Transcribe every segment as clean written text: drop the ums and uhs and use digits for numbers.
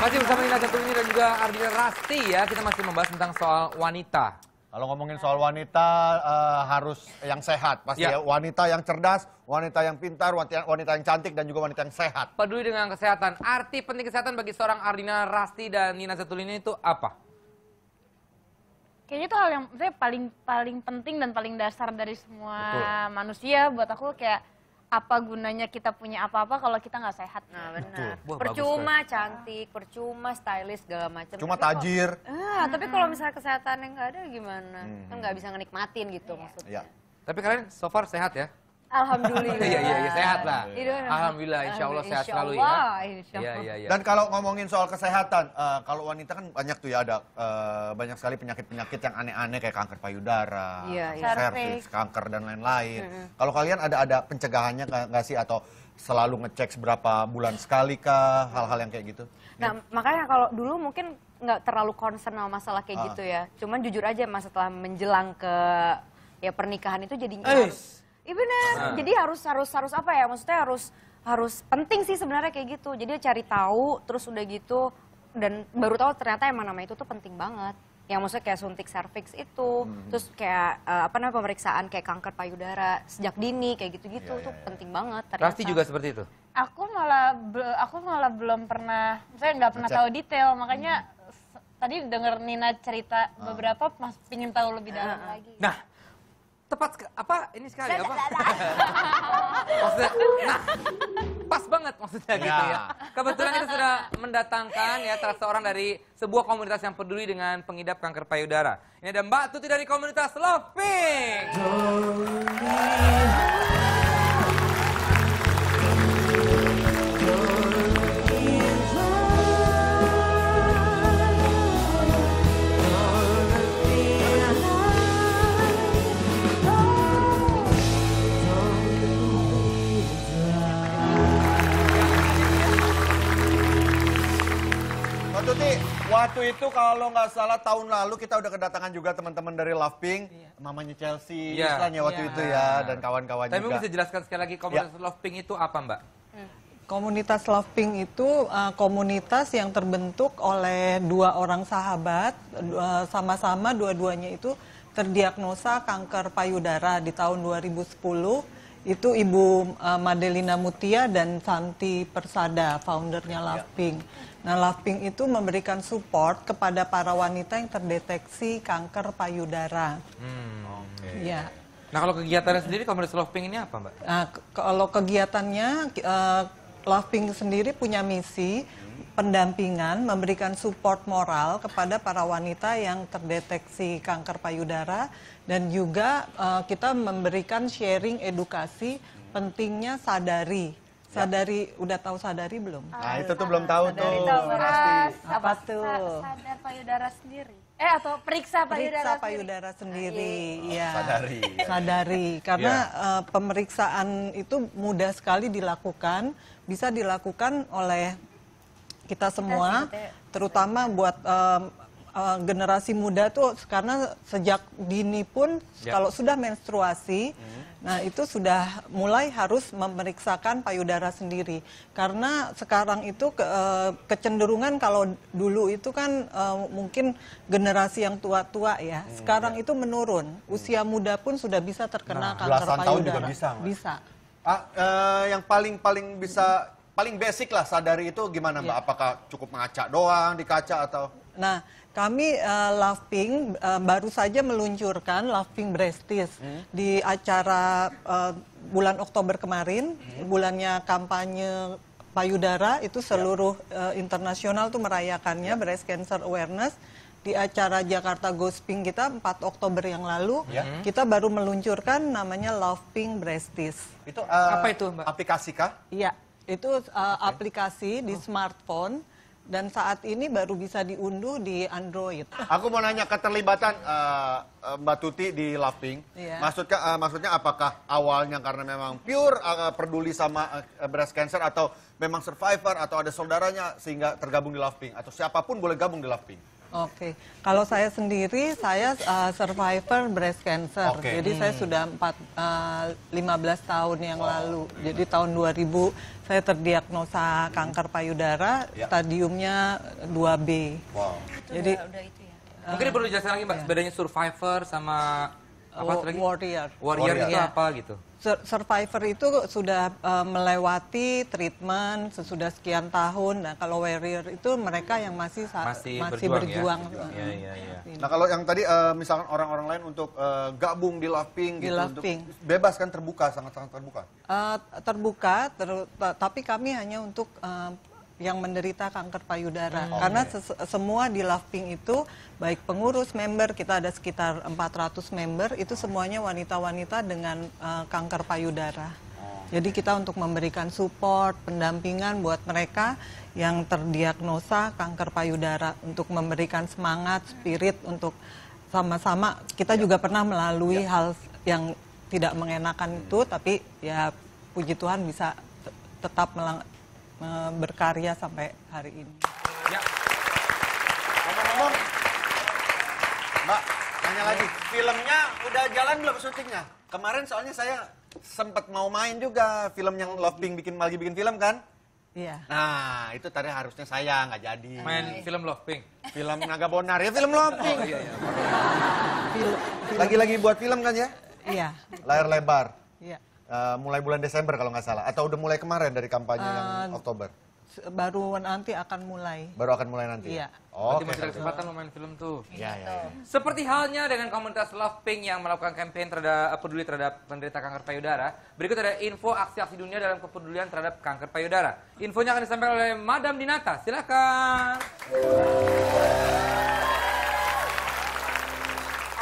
Masih bersama Nina Zatulini dan juga Ardina Rasti ya. Kita masih membahas tentang soal wanita. Kalau ngomongin soal wanita harus yang sehat. Pasti ya. Wanita yang cerdas, wanita yang pintar, wanita yang cantik dan juga wanita yang sehat. Peduli dengan kesehatan. Arti penting kesehatan bagi seorang Ardina Rasti dan Nina Zatulini itu apa? Kayaknya itu hal yang paling penting dan paling dasar dari semua manusia. Buat aku kayak apa gunanya kita punya apa-apa kalau kita nggak sehat. Nah benar. Wah, Percuma cantik, percuma stylish segala macam. Cuma tajir. Tapi kalau misalnya kesehatan yang nggak ada gimana? Kan nggak bisa ngenikmatin gitu maksudnya. Iya. Tapi kalian so far sehat ya? Alhamdulillah. Iya, sehat lah. Iya. Alhamdulillah, insya Allah sehat selalu Insya ya. Allah. Iya. Dan kalau ngomongin soal kesehatan, kalau wanita kan banyak tuh ya ada banyak sekali penyakit-penyakit yang aneh-aneh kayak kanker payudara, Iya, serviks, kanker dan lain-lain. Kalau kalian ada pencegahannya nggak sih atau selalu ngecek seberapa bulan sekali kah hal-hal yang kayak gitu? Nah makanya kalau dulu mungkin nggak terlalu concern sama masalah kayak gitu ya. Cuman jujur aja mas setelah menjelang ke ya pernikahan itu jadinya harus. Iya benar. Jadi harus apa ya? Maksudnya harus penting sih sebenarnya kayak gitu. Jadi cari tahu terus udah gitu dan baru tahu ternyata emang nama itu tuh penting banget. Yang maksudnya kayak suntik serviks itu, terus kayak pemeriksaan kayak kanker payudara sejak dini kayak gitu-gitu tuh penting banget ternyata. Rasti juga seperti itu? Aku malah belum pernah, saya nggak pernah tahu detail, makanya tadi denger Nina cerita beberapa, mas pingin tahu lebih dalam lagi. Nah, ini sekali apa? Maksudnya, pas banget maksudnya gitu ya. Kebetulan kita sudah mendatangkan ya salah seorang dari sebuah komunitas yang peduli dengan pengidap kanker payudara. Ini ada Mbak Tuti dari komunitas Love Pink. Tuti, waktu itu kalau nggak salah tahun lalu kita udah kedatangan juga teman-teman dari Love Pink, mamanya Chelsea, istilahnya waktu itu ya, dan kawan-kawan juga. Tapi bisa jelaskan sekali lagi komunitas Love Pink itu apa, Mbak? Komunitas Love Pink itu komunitas yang terbentuk oleh dua orang sahabat, sama-sama dua-duanya itu terdiagnosa kanker payudara di tahun 2010. Itu Ibu Madelina Mutia dan Santi Persada, foundernya Love Pink. Nah, Love Pink itu memberikan support kepada para wanita yang terdeteksi kanker payudara. Ya. Nah, kalau kegiatannya sendiri komunitas Love Pink ini apa, Mbak? Nah, kalau kegiatannya Love Pink sendiri punya misi pendampingan, memberikan support moral kepada para wanita yang terdeteksi kanker payudara dan juga kita memberikan sharing edukasi pentingnya sadari. Sadari, udah tahu sadari belum? Nah itu tuh belum tahu tuh. Apa tuh? Sadar payudara sendiri. Atau periksa payudara sendiri. Iya. Sadari. Karena pemeriksaan itu mudah sekali dilakukan, bisa dilakukan oleh kita semua, terutama buat generasi muda tuh karena sejak dini pun kalau sudah menstruasi, nah itu sudah mulai harus memeriksakan payudara sendiri. Karena sekarang itu kecenderungan kalau dulu itu kan mungkin generasi yang tua-tua ya, sekarang itu menurun. Usia muda pun sudah bisa terkena kanker payudara. Tahun juga bisa. Bisa. Yang paling basic lah sadari itu gimana Mbak? Apakah cukup mengaca doang di kaca atau? Nah, kami Love Pink baru saja meluncurkan Love Pink Breasties di acara bulan Oktober kemarin, bulannya kampanye payudara itu seluruh internasional tuh merayakannya Breast Cancer Awareness. Di acara Jakarta Ghost Pink kita 4 Oktober yang lalu, kita baru meluncurkan namanya Love Pink Breasties. Itu apa itu, Mbak? Aplikasi kah? Iya, itu aplikasi di smartphone. Dan saat ini baru bisa diunduh di Android. Aku mau nanya keterlibatan Mbak Tuti di Love Pink. Maksudnya apakah awalnya karena memang pure peduli sama breast cancer atau memang survivor atau ada saudaranya sehingga tergabung di Love Pink atau siapapun boleh gabung di Love Pink? Oke, kalau saya sendiri, saya survivor breast cancer. Oke. Jadi saya sudah 15 tahun yang lalu. Jadi tahun 2000 saya terdiagnosa kanker payudara, Ya. stadiumnya 2B. Wow. Jadi Udah itu ya. Mungkin perlu dijelaskan lagi Mbak, bedanya survivor sama apa lagi? warrior. Warrior itu Warrior. apa gitu? Survivor itu sudah melewati treatment sesudah sekian tahun. Nah, kalau warrior itu mereka yang masih berjuang. Iya, iya, iya. Nah kalau yang tadi misalkan orang-orang lain untuk gabung di Lovepink Di gitu, Lovepink. untuk bebas kan, terbuka, sangat-sangat terbuka. Terbuka, tapi kami hanya untuk yang menderita kanker payudara. Karena semua di Lovepink itu, baik pengurus, member, kita ada sekitar 400 member, itu semuanya wanita-wanita dengan kanker payudara. Jadi kita untuk memberikan support, pendampingan buat mereka yang terdiagnosa kanker payudara, untuk memberikan semangat, spirit, untuk sama-sama. Kita juga pernah melalui hal yang tidak mengenakan itu, tapi ya puji Tuhan bisa tetap berkarya sampai hari ini. Ya. Ngomong-ngomong, Mbak, nanya lagi, filmnya udah jalan belum syutingnya? Kemarin soalnya saya sempat mau main juga film yang Lovepink lagi bikin film kan? Iya. Nah, itu tadi harusnya saya nggak jadi. Main film Lovepink. Film Naga Bonar, ya film Lovepink. Iya, iya. Lagi-lagi buat film kan ya? Iya. Layar lebar. Iya. Mulai bulan Desember kalau nggak salah. Atau udah mulai kemarin dari kampanye yang Oktober? Baru nanti akan mulai. Baru akan mulai nanti? Iya. Oh, Berarti masih ada kesempatan mau main film tuh. Iya, iya, iya. Seperti halnya dengan komunitas Lovepink yang melakukan campaign peduli terhadap penderita kanker payudara, berikut ada info aksi-aksi dunia dalam kepedulian terhadap kanker payudara. Infonya akan disampaikan oleh Madam Dinata. Silakan.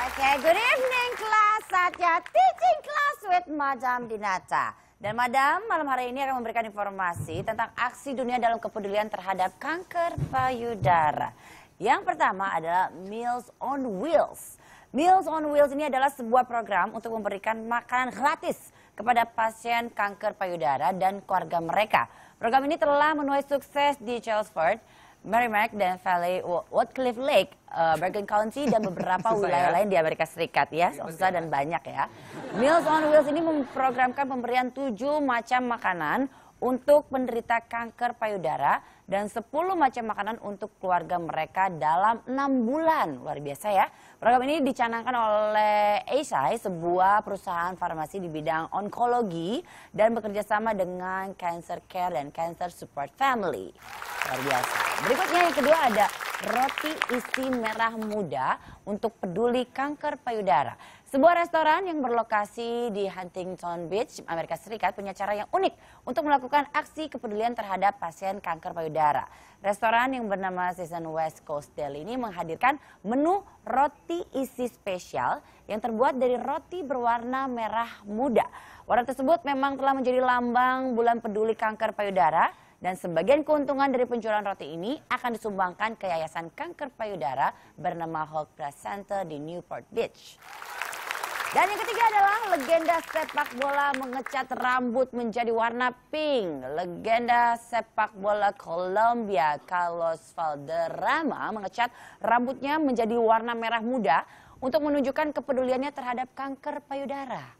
Oke, good evening class. Saatnya teaching class with Madam Dinata. Dan Madam malam hari ini akan memberikan informasi tentang aksi dunia dalam kepedulian terhadap kanker payudara. Yang pertama adalah Meals on Wheels. Meals on Wheels ini adalah sebuah program untuk memberikan makanan gratis kepada pasien kanker payudara dan keluarga mereka. Program ini telah menuai sukses di Chelmsford, Merrimack, dan Valley, Whatcliff Lake, Bergen County, dan beberapa wilayah lain di Amerika Serikat ya. Susah dan banyak ya. Meals on Wheels ini memprogramkan pemberian 7 macam makanan untuk penderita kanker payudara dan 10 macam makanan untuk keluarga mereka dalam 6 bulan. Luar biasa ya. Program ini dicanangkan oleh Eisai, sebuah perusahaan farmasi di bidang onkologi dan bekerja sama dengan Cancer Care dan Cancer Support Family. Luar biasa. Berikutnya yang kedua ada roti isi merah muda untuk peduli kanker payudara. Sebuah restoran yang berlokasi di Huntington Beach, Amerika Serikat punya cara yang unik untuk melakukan aksi kepedulian terhadap pasien kanker payudara. Restoran yang bernama Season West Coast Deli ini menghadirkan menu roti isi spesial yang terbuat dari roti berwarna merah muda. Warna tersebut memang telah menjadi lambang bulan peduli kanker payudara. Dan sebagian keuntungan dari penjualan roti ini akan disumbangkan ke Yayasan Kanker Payudara bernama Holt Breast Center di Newport Beach. Dan yang ketiga adalah legenda sepak bola mengecat rambut menjadi warna pink. Legenda sepak bola Colombia Carlos Valderrama mengecat rambutnya menjadi warna merah muda untuk menunjukkan kepeduliannya terhadap kanker payudara.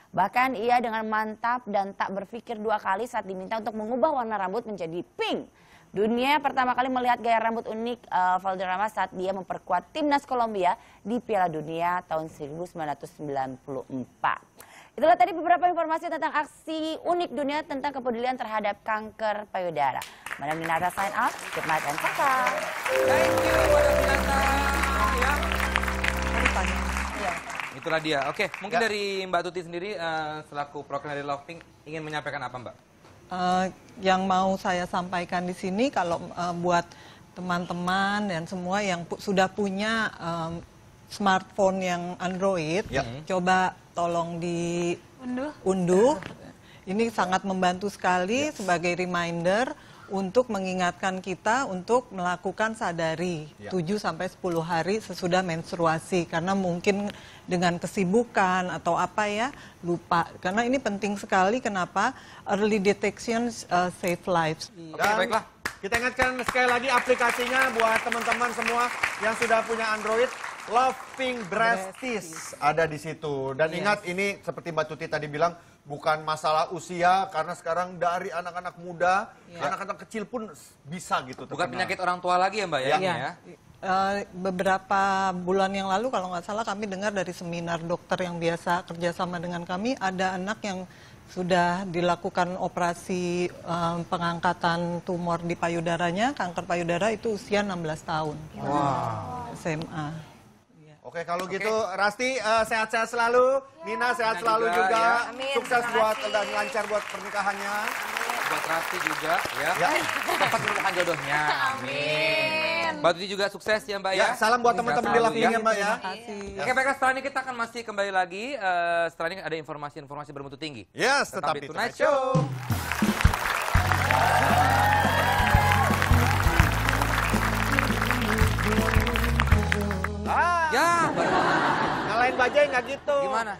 Bahkan ia dengan mantap dan tak berpikir 2 kali saat diminta untuk mengubah warna rambut menjadi pink. Dunia pertama kali melihat gaya rambut unik Valderrama saat dia memperkuat timnas Kolombia di Piala Dunia tahun 1994. Itulah tadi beberapa informasi tentang aksi unik dunia tentang kepedulian terhadap kanker payudara. Madam Dinata sign out. Good night and kakak. Thank you, Madam Dinata. Ya. Itulah dia. Oke, mungkin dari Mbak Tuti sendiri selaku program dari Lovepink ingin menyampaikan apa, Mbak? Yang mau saya sampaikan di sini kalau buat teman-teman dan semua yang sudah punya smartphone yang Android, coba tolong diunduh. Ini sangat membantu sekali sebagai reminder untuk mengingatkan kita untuk melakukan sadari 7-10 hari sesudah menstruasi. Karena mungkin dengan kesibukan atau apa ya, lupa. Karena ini penting sekali, kenapa? Early detection save lives. Oke, baiklah. Kita ingatkan sekali lagi aplikasinya buat teman-teman semua yang sudah punya Android. Loving Breasties ada di situ. Dan ingat ini seperti Mbak Tuti tadi bilang bukan masalah usia karena sekarang dari anak-anak muda, anak-anak kecil pun bisa gitu. Bukan terkena. penyakit orang tua lagi ya Mbak ya? Iya. Ya. Beberapa bulan yang lalu kalau nggak salah kami dengar dari seminar dokter yang biasa kerjasama dengan kami, ada anak yang sudah dilakukan operasi pengangkatan tumor di payudaranya, kanker payudara itu usia 16 tahun. Wow. SMA. Oke, kalau gitu Rasti sehat-sehat selalu, Nina sehat selalu juga. Ya. Amin, Sukses terima buat kasih. dan lancar buat pernikahannya. Buat Rasti juga ya. Ya. Dapat menemukan jodohnya. Amin. Mbak Tuti juga sukses ya Mbak ya. Ya, salam buat teman-teman di Selalu Loving ya Mbak ya. Terima kasih. Oke baiklah, setelah ini kita akan masih kembali lagi. Setelah ini ada informasi-informasi bermutu tinggi. Yes, Tetap tetap di di Tonight Tonight Show. Show. Ya, baru Ngalahin bajai nggak gitu. gimana?